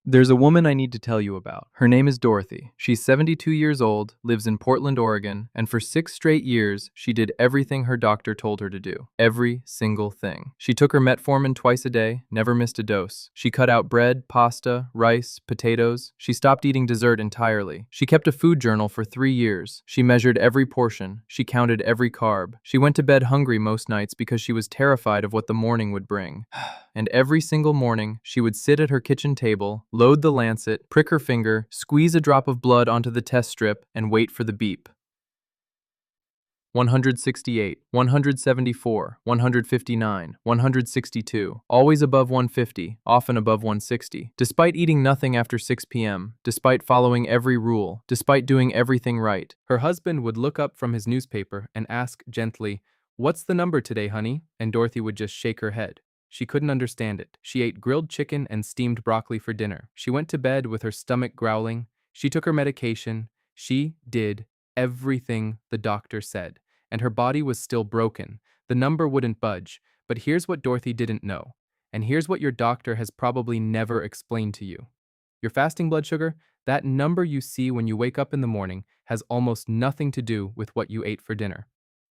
There's a woman I need to tell you about. Her name is Dorothy. She's 72 years old, lives in Portland, Oregon, and for 6 straight years, she did everything her doctor told her to do. Every single thing. She took her metformin twice a day, never missed a dose. She cut out bread, pasta, rice, potatoes. She stopped eating dessert entirely. She kept a food journal for 3 years. She measured every portion. She counted every carb. She went to bed hungry most nights because she was terrified of what the morning would bring. And every single morning, she would sit at her kitchen table, load the lancet, prick her finger, squeeze a drop of blood onto the test strip, and wait for the beep. 168, 174, 159, 162, always above 150, often above 160. Despite eating nothing after 6 p.m., despite following every rule, despite doing everything right, her husband would look up from his newspaper and ask gently, "What's the number today, honey?" And Dorothy would just shake her head. She couldn't understand it. She ate grilled chicken and steamed broccoli for dinner. She went to bed with her stomach growling. She took her medication. She did everything the doctor said, and her body was still broken. The number wouldn't budge. But here's what Dorothy didn't know. And here's what your doctor has probably never explained to you. Your fasting blood sugar, that number you see when you wake up in the morning, has almost nothing to do with what you ate for dinner.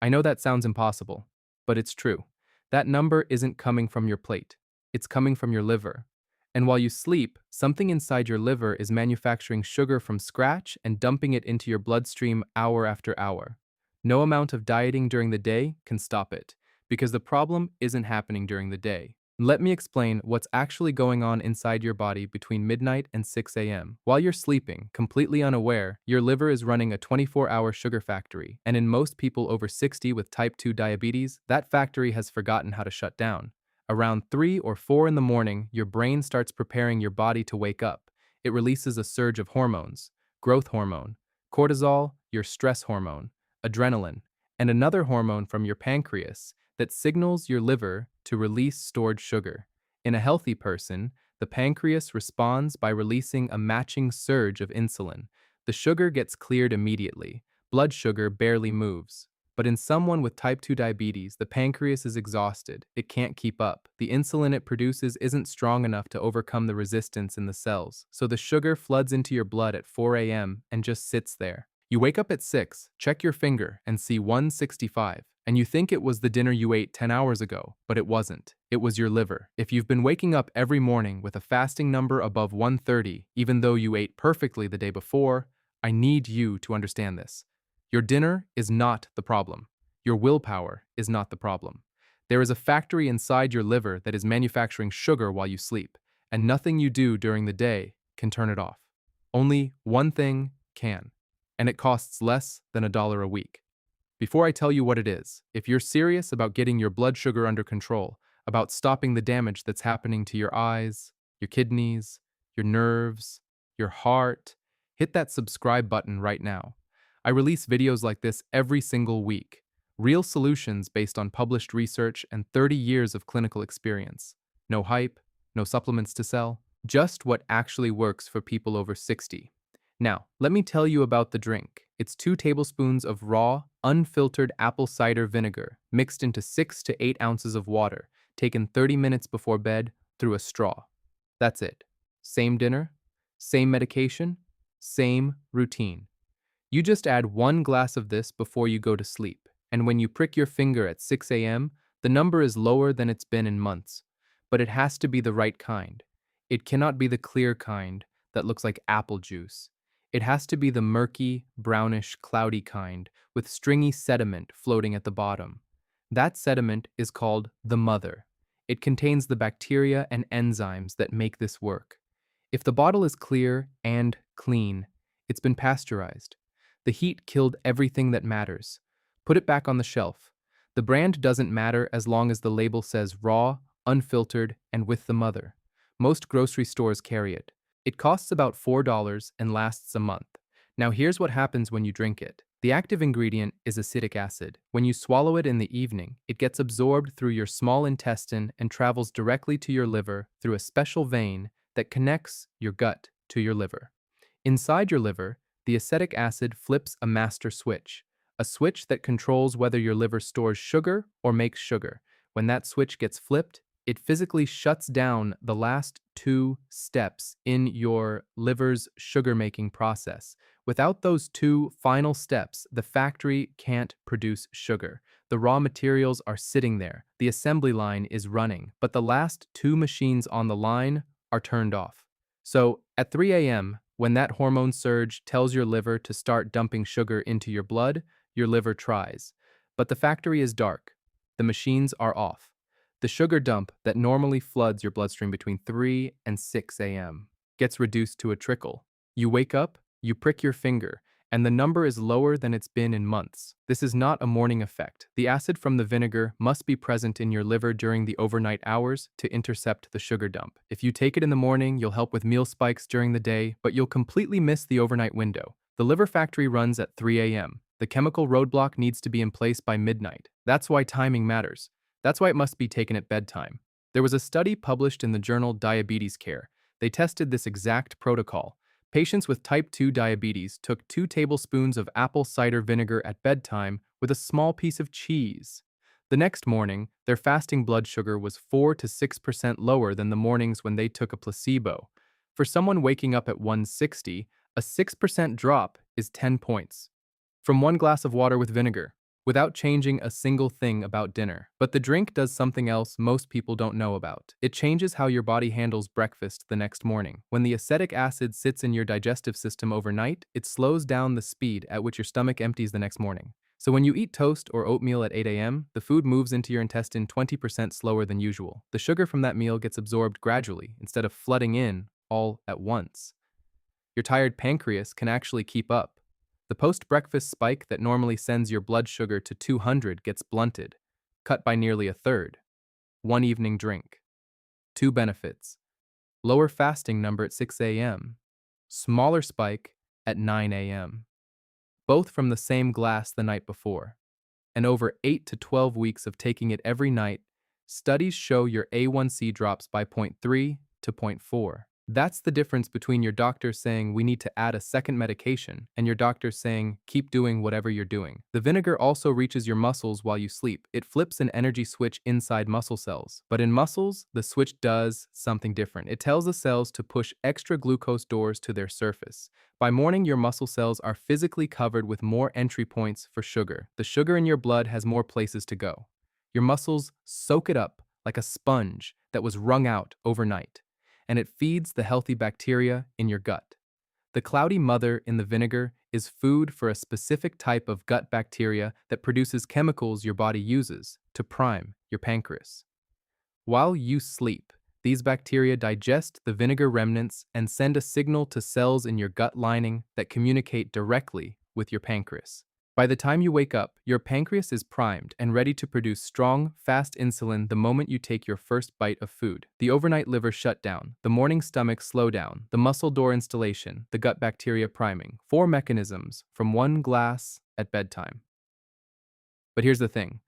I know that sounds impossible, but it's true. That number isn't coming from your plate. It's coming from your liver. And while you sleep, something inside your liver is manufacturing sugar from scratch and dumping it into your bloodstream hour after hour. No amount of dieting during the day can stop it, because the problem isn't happening during the day. Let me explain what's actually going on inside your body between midnight and 6 a.m. While you're sleeping, completely unaware, your liver is running a 24-hour sugar factory, and in most people over 60 with type 2 diabetes, that factory has forgotten how to shut down. Around 3 or 4 in the morning, your brain starts preparing your body to wake up. It releases a surge of hormones: growth hormone, cortisol, your stress hormone, adrenaline, and another hormone from your pancreas that signals your liver to release stored sugar. In a healthy person, the pancreas responds by releasing a matching surge of insulin. The sugar gets cleared immediately. Blood sugar barely moves. But in someone with type 2 diabetes, the pancreas is exhausted. It can't keep up. The insulin it produces isn't strong enough to overcome the resistance in the cells, so the sugar floods into your blood at 4 a.m. and just sits there. You wake up at 6, check your finger, and see 165, and you think it was the dinner you ate 10 hours ago, but it wasn't. It was your liver. If you've been waking up every morning with a fasting number above 130, even though you ate perfectly the day before, I need you to understand this. Your dinner is not the problem. Your willpower is not the problem. There is a factory inside your liver that is manufacturing sugar while you sleep, and nothing you do during the day can turn it off. Only one thing can, and it costs less than $1 a week. Before I tell you what it is, if you're serious about getting your blood sugar under control, about stopping the damage that's happening to your eyes, your kidneys, your nerves, your heart, hit that subscribe button right now. I release videos like this every single week. Real solutions based on published research and 30 years of clinical experience. No hype, no supplements to sell, just what actually works for people over 60. Now, let me tell you about the drink. It's 2 tablespoons of raw, unfiltered apple cider vinegar mixed into 6 to 8 ounces of water, taken 30 minutes before bed through a straw. That's it. Same dinner, same medication, same routine. You just add 1 glass of this before you go to sleep, and when you prick your finger at 6 a.m., the number is lower than it's been in months. But it has to be the right kind. It cannot be the clear kind that looks like apple juice. It has to be the murky, brownish, cloudy kind with stringy sediment floating at the bottom. That sediment is called the mother. It contains the bacteria and enzymes that make this work. If the bottle is clear and clean, it's been pasteurized. The heat killed everything that matters. Put it back on the shelf. The brand doesn't matter as long as the label says raw, unfiltered, and with the mother. Most grocery stores carry it. It costs about $4 and lasts a month. Now here's what happens when you drink it. The active ingredient is acetic acid. When you swallow it in the evening, it gets absorbed through your small intestine and travels directly to your liver through a special vein that connects your gut to your liver. Inside your liver, the acetic acid flips a master switch, a switch that controls whether your liver stores sugar or makes sugar. When that switch gets flipped, It physically shuts down the last two steps in your liver's sugar-making process. Without those two final steps, the factory can't produce sugar. The raw materials are sitting there, the assembly line is running, but the last two machines on the line are turned off. So, at 3 a.m., when that hormone surge tells your liver to start dumping sugar into your blood, your liver tries. But the factory is dark. The machines are off. The sugar dump that normally floods your bloodstream between 3 and 6 a.m. gets reduced to a trickle. You wake up, you prick your finger, and the number is lower than it's been in months. This is not a morning effect. The acid from the vinegar must be present in your liver during the overnight hours to intercept the sugar dump. If you take it in the morning, you'll help with meal spikes during the day, but you'll completely miss the overnight window. The liver factory runs at 3 a.m. The chemical roadblock needs to be in place by midnight. That's why timing matters. That's why it must be taken at bedtime. There was a study published in the journal Diabetes Care. They tested this exact protocol. Patients with type 2 diabetes took 2 tablespoons of apple cider vinegar at bedtime with a small piece of cheese. The next morning, their fasting blood sugar was 4 to 6% lower than the mornings when they took a placebo. For someone waking up at 160, a 6% drop is 10 points. From 1 glass of water with vinegar, without changing a single thing about dinner. But the drink does something else most people don't know about. It changes how your body handles breakfast the next morning. When the acetic acid sits in your digestive system overnight, it slows down the speed at which your stomach empties the next morning. So when you eat toast or oatmeal at 8 a.m., the food moves into your intestine 20% slower than usual. The sugar from that meal gets absorbed gradually instead of flooding in all at once. Your tired pancreas can actually keep up. The post-breakfast spike that normally sends your blood sugar to 200 gets blunted, cut by nearly a third. One evening drink. 2 benefits. Lower fasting number at 6 a.m. Smaller spike at 9 a.m. Both from the same glass the night before. And over 8 to 12 weeks of taking it every night, studies show your A1C drops by 0.3 to 0.4. That's the difference between your doctor saying we need to add a second medication and your doctor saying keep doing whatever you're doing. The vinegar also reaches your muscles while you sleep. It flips an energy switch inside muscle cells. But in muscles, the switch does something different. It tells the cells to push extra glucose doors to their surface. By morning, your muscle cells are physically covered with more entry points for sugar. The sugar in your blood has more places to go. Your muscles soak it up like a sponge that was wrung out overnight, and it feeds the healthy bacteria in your gut. The cloudy mother in the vinegar is food for a specific type of gut bacteria that produces chemicals your body uses to prime your pancreas. While you sleep, these bacteria digest the vinegar remnants and send a signal to cells in your gut lining that communicate directly with your pancreas. By the time you wake up, your pancreas is primed and ready to produce strong, fast insulin the moment you take your first bite of food. The overnight liver shutdown, the morning stomach slowdown, the muscle door installation, the gut bacteria priming. 4 mechanisms from 1 glass at bedtime. But here's the thing.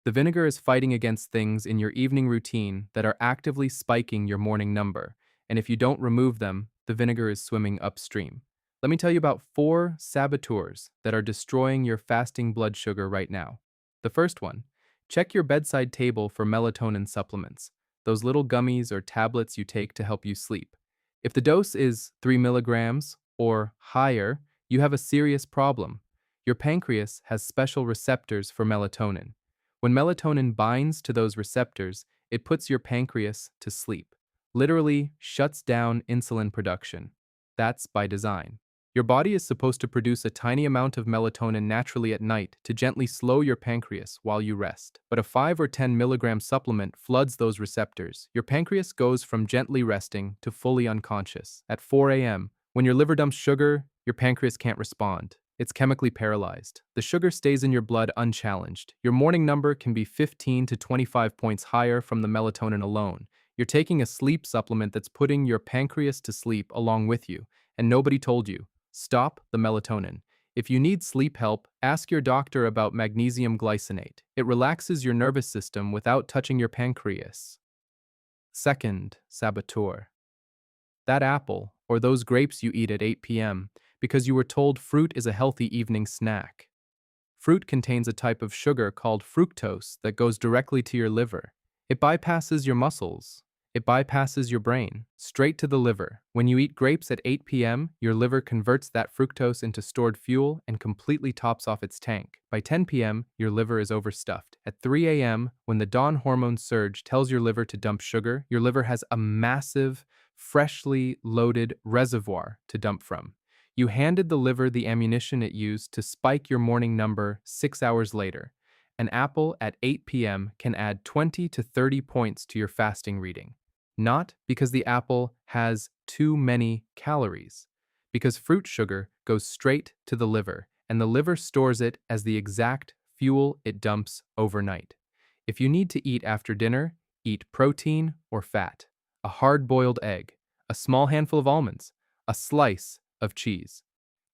The vinegar is fighting against things in your evening routine that are actively spiking your morning number, and if you don't remove them, the vinegar is swimming upstream. Let me tell you about 4 saboteurs that are destroying your fasting blood sugar right now. The first one, check your bedside table for melatonin supplements, those little gummies or tablets you take to help you sleep. If the dose is 3 milligrams or higher, you have a serious problem. Your pancreas has special receptors for melatonin. When melatonin binds to those receptors, it puts your pancreas to sleep, literally shuts down insulin production. That's by design. Your body is supposed to produce a tiny amount of melatonin naturally at night to gently slow your pancreas while you rest. But a 5 or 10 milligram supplement floods those receptors. Your pancreas goes from gently resting to fully unconscious. At 4 a.m., when your liver dumps sugar, your pancreas can't respond. It's chemically paralyzed. The sugar stays in your blood unchallenged. Your morning number can be 15 to 25 points higher from the melatonin alone. You're taking a sleep supplement that's putting your pancreas to sleep along with you, and nobody told you. Stop the melatonin. If you need sleep help, ask your doctor about magnesium glycinate. It relaxes your nervous system without touching your pancreas. Second saboteur. That apple, or those grapes you eat at 8 p.m., because you were told fruit is a healthy evening snack. Fruit contains a type of sugar called fructose that goes directly to your liver. It bypasses your muscles. It bypasses your brain, straight to the liver. When you eat grapes at 8 p.m., your liver converts that fructose into stored fuel and completely tops off its tank. By 10 p.m., your liver is overstuffed. At 3 a.m., when the dawn hormone surge tells your liver to dump sugar, your liver has a massive, freshly loaded reservoir to dump from. You handed the liver the ammunition it used to spike your morning number 6 hours later. An apple at 8 p.m. can add 20 to 30 points to your fasting reading. Not because the apple has too many calories, because fruit sugar goes straight to the liver, and the liver stores it as the exact fuel it dumps overnight. If you need to eat after dinner, eat protein or fat, a hard-boiled egg, a small handful of almonds, a slice of cheese.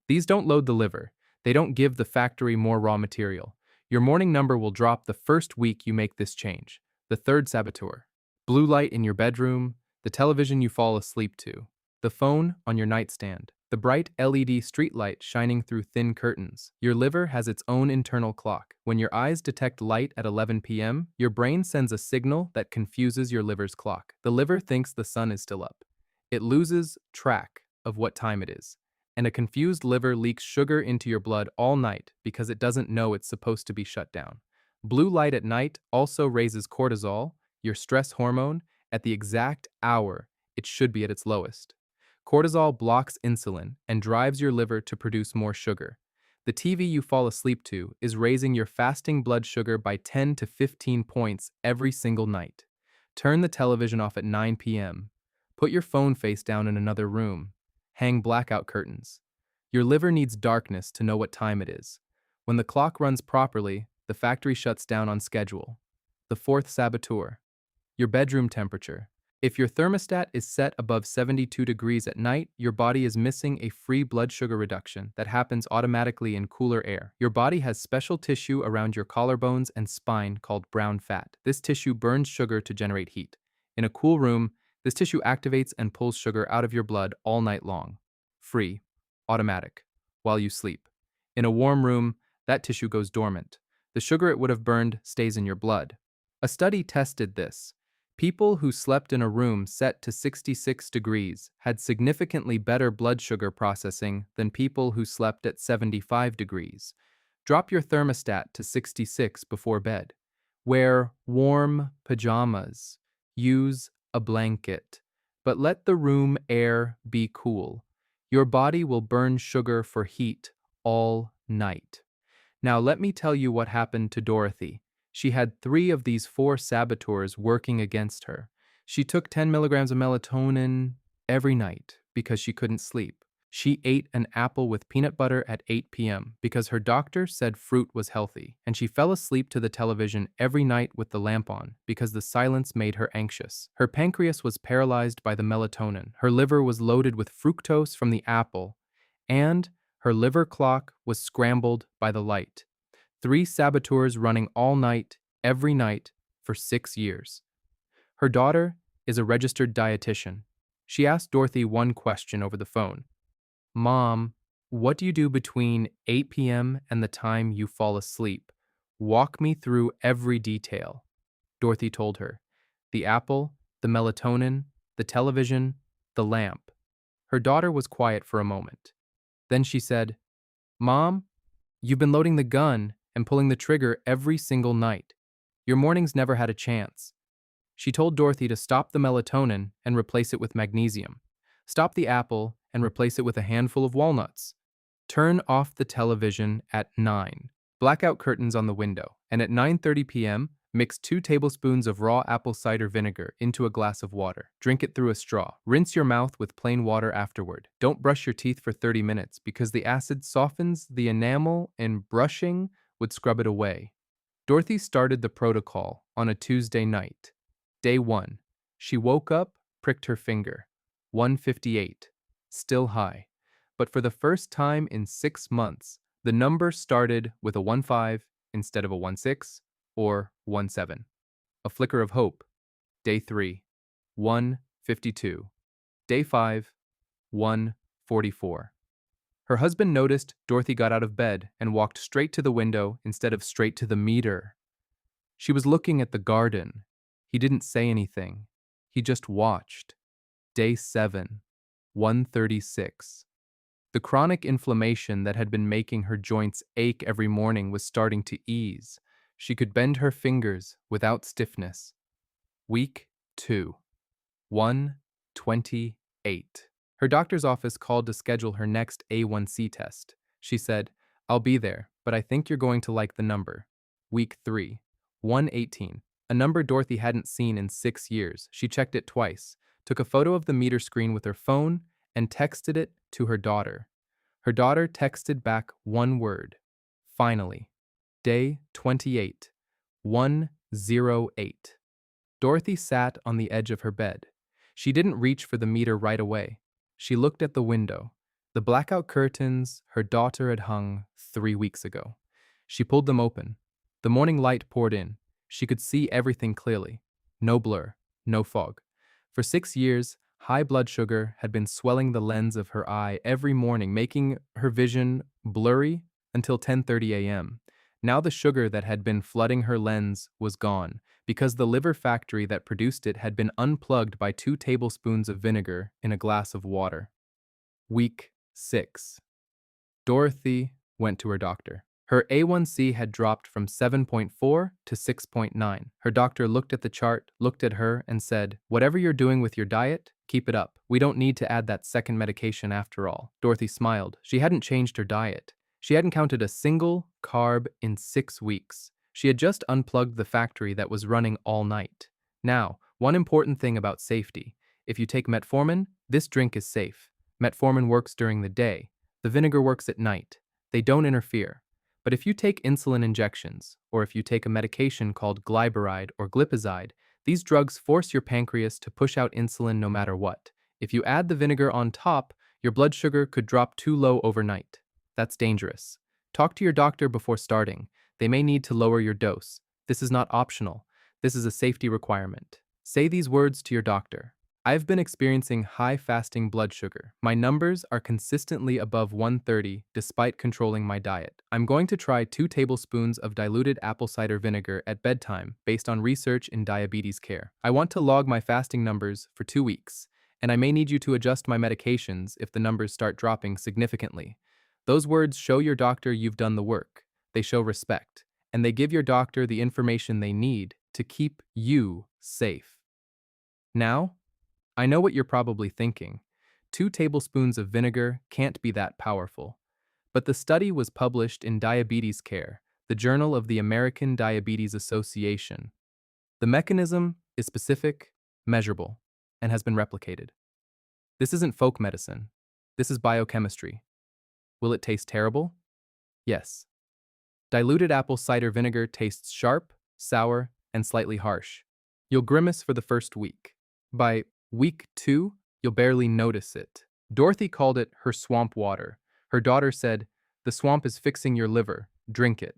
These don't load the liver. They don't give the factory more raw material. Your morning number will drop the first week you make this change. The third saboteur. Blue light in your bedroom, the television you fall asleep to, the phone on your nightstand, the bright LED streetlight shining through thin curtains. Your liver has its own internal clock. When your eyes detect light at 11 p.m., your brain sends a signal that confuses your liver's clock. The liver thinks the sun is still up. It loses track of what time it is. And a confused liver leaks sugar into your blood all night because it doesn't know it's supposed to be shut down. Blue light at night also raises cortisol, your stress hormone, at the exact hour it should be at its lowest. Cortisol blocks insulin and drives your liver to produce more sugar. The TV you fall asleep to is raising your fasting blood sugar by 10 to 15 points every single night. Turn the television off at 9 p.m. Put your phone face down in another room. Hang blackout curtains. Your liver needs darkness to know what time it is. When the clock runs properly, the factory shuts down on schedule. The fourth saboteur. Your bedroom temperature. If your thermostat is set above 72 degrees at night, your body is missing a free blood sugar reduction that happens automatically in cooler air. Your body has special tissue around your collarbones and spine called brown fat. This tissue burns sugar to generate heat. In a cool room, this tissue activates and pulls sugar out of your blood all night long. Free, automatic, while you sleep. In a warm room, that tissue goes dormant. The sugar it would have burned stays in your blood. A study tested this. People who slept in a room set to 66 degrees had significantly better blood sugar processing than people who slept at 75 degrees. Drop your thermostat to 66 before bed. Wear warm pajamas. Use a blanket. But let the room air be cool. Your body will burn sugar for heat all night. Now let me tell you what happened to Dorothy. She had 3 of these 4 saboteurs working against her. She took 10 milligrams of melatonin every night because she couldn't sleep. She ate an apple with peanut butter at 8 p.m. because her doctor said fruit was healthy, and she fell asleep to the television every night with the lamp on because the silence made her anxious. Her pancreas was paralyzed by the melatonin, her liver was loaded with fructose from the apple, and her liver clock was scrambled by the light. 3 saboteurs running all night, every night, for 6 years. Her daughter is a registered dietitian. She asked Dorothy one question over the phone. Mom, what do you do between 8 p.m. and the time you fall asleep? Walk me through every detail. Dorothy told her. The apple, the melatonin, the television, the lamp. Her daughter was quiet for a moment. Then she said, Mom, you've been loading the gun and pulling the trigger every single night. Your mornings never had a chance. She told Dorothy to stop the melatonin and replace it with magnesium. Stop the apple and replace it with a handful of walnuts. Turn off the television at 9. Blackout curtains on the window. And at 9:30 p.m., mix 2 tablespoons of raw apple cider vinegar into a glass of water. Drink it through a straw. Rinse your mouth with plain water afterward. Don't brush your teeth for 30 minutes because the acid softens the enamel and brushing would scrub it away. Dorothy started the protocol on a Tuesday night. Day 1. She woke up, pricked her finger. 158. Still high. But for the first time in 6 months, the number started with a 15 instead of a 16 or 17. A flicker of hope. Day 3. 152. Day 5. 144. Her husband noticed Dorothy got out of bed and walked straight to the window instead of straight to the meter. She was looking at the garden. He didn't say anything. He just watched. Day 7, 136. The chronic inflammation that had been making her joints ache every morning was starting to ease. She could bend her fingers without stiffness. Week 2, 128. Her doctor's office called to schedule her next A1C test. She said, "I'll be there, but I think you're going to like the number." Week 3, 118. A number Dorothy hadn't seen in 6 years. She checked it twice, took a photo of the meter screen with her phone, and texted it to her daughter. Her daughter texted back one word. Finally. Day 28, 108. Dorothy sat on the edge of her bed. She didn't reach for the meter right away. She looked at the window, the blackout curtains her daughter had hung 3 weeks ago. She pulled them open. The morning light poured in. She could see everything clearly. No blur, no fog. For 6 years, high blood sugar had been swelling the lens of her eye every morning, making her vision blurry until 10:30 a.m. Now the sugar that had been flooding her lens was gone, because the liver factory that produced it had been unplugged by 2 tablespoons of vinegar in a glass of water. Week 6. Dorothy went to her doctor. Her A1C had dropped from 7.4 to 6.9. Her doctor looked at the chart, looked at her, and said, "Whatever you're doing with your diet, keep it up. We don't need to add that second medication after all." Dorothy smiled. She hadn't changed her diet. She hadn't counted a single carb in 6 weeks. She had just unplugged the factory that was running all night. Now, one important thing about safety. If you take metformin, this drink is safe. Metformin works during the day. The vinegar works at night. They don't interfere. But if you take insulin injections, or if you take a medication called glyburide or glipizide, these drugs force your pancreas to push out insulin no matter what. If you add the vinegar on top, your blood sugar could drop too low overnight. That's dangerous. Talk to your doctor before starting. They may need to lower your dose. This is not optional. This is a safety requirement. Say these words to your doctor. "I've been experiencing high fasting blood sugar. My numbers are consistently above 130 despite controlling my diet. I'm going to try 2 tablespoons of diluted apple cider vinegar at bedtime based on research in diabetes care. I want to log my fasting numbers for 2 weeks, and I may need you to adjust my medications if the numbers start dropping significantly." Those words show your doctor you've done the work. They show respect, and they give your doctor the information they need to keep you safe. Now, I know what you're probably thinking. 2 tablespoons of vinegar can't be that powerful. But the study was published in Diabetes Care, the Journal of the American Diabetes Association. The mechanism is specific, measurable, and has been replicated. This isn't folk medicine. This is biochemistry. Will it taste terrible? Yes. Diluted apple cider vinegar tastes sharp, sour, and slightly harsh. You'll grimace for the first week. By Week 2, you'll barely notice it. Dorothy called it her swamp water. Her daughter said, "The swamp is fixing your liver. Drink it."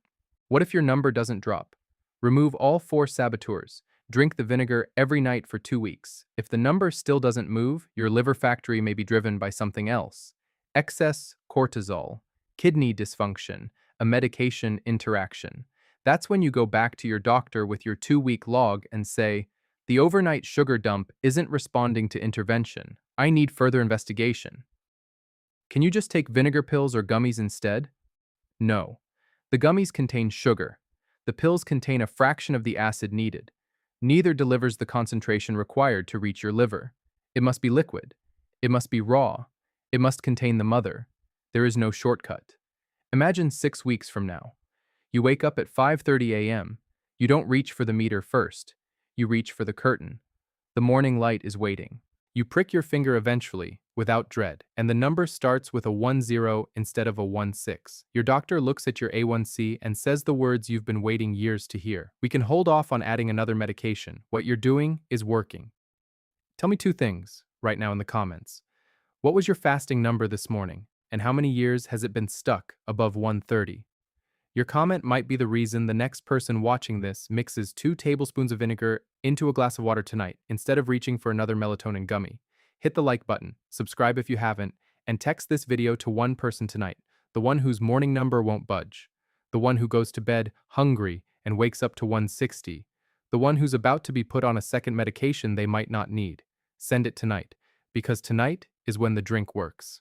What if your number doesn't drop? Remove all 4 saboteurs. Drink the vinegar every night for 2 weeks. If the number still doesn't move, your liver factory may be driven by something else. Excess cortisol, kidney dysfunction, a medication interaction. That's when you go back to your doctor with your 2-week log and say, "The overnight sugar dump isn't responding to intervention. I need further investigation." Can you just take vinegar pills or gummies instead? No. The gummies contain sugar. The pills contain a fraction of the acid needed. Neither delivers the concentration required to reach your liver. It must be liquid. It must be raw. It must contain the mother. There is no shortcut. Imagine 6 weeks from now. You wake up at 5:30 a.m. You don't reach for the meter first. You reach for the curtain. The morning light is waiting. You prick your finger eventually, without dread, and the number starts with a 10 instead of a 16. Your doctor looks at your A1C and says the words you've been waiting years to hear. "We can hold off on adding another medication. What you're doing is working." Tell me 2 things right now in the comments. What was your fasting number this morning, and how many years has it been stuck above 130? Your comment might be the reason the next person watching this mixes 2 tablespoons of vinegar into a glass of water tonight instead of reaching for another melatonin gummy. Hit the like button, subscribe if you haven't, and text this video to one person tonight, the one whose morning number won't budge, the one who goes to bed hungry and wakes up to 160, The one who's about to be put on a second medication they might not need. Send it tonight, because tonight is when the drink works.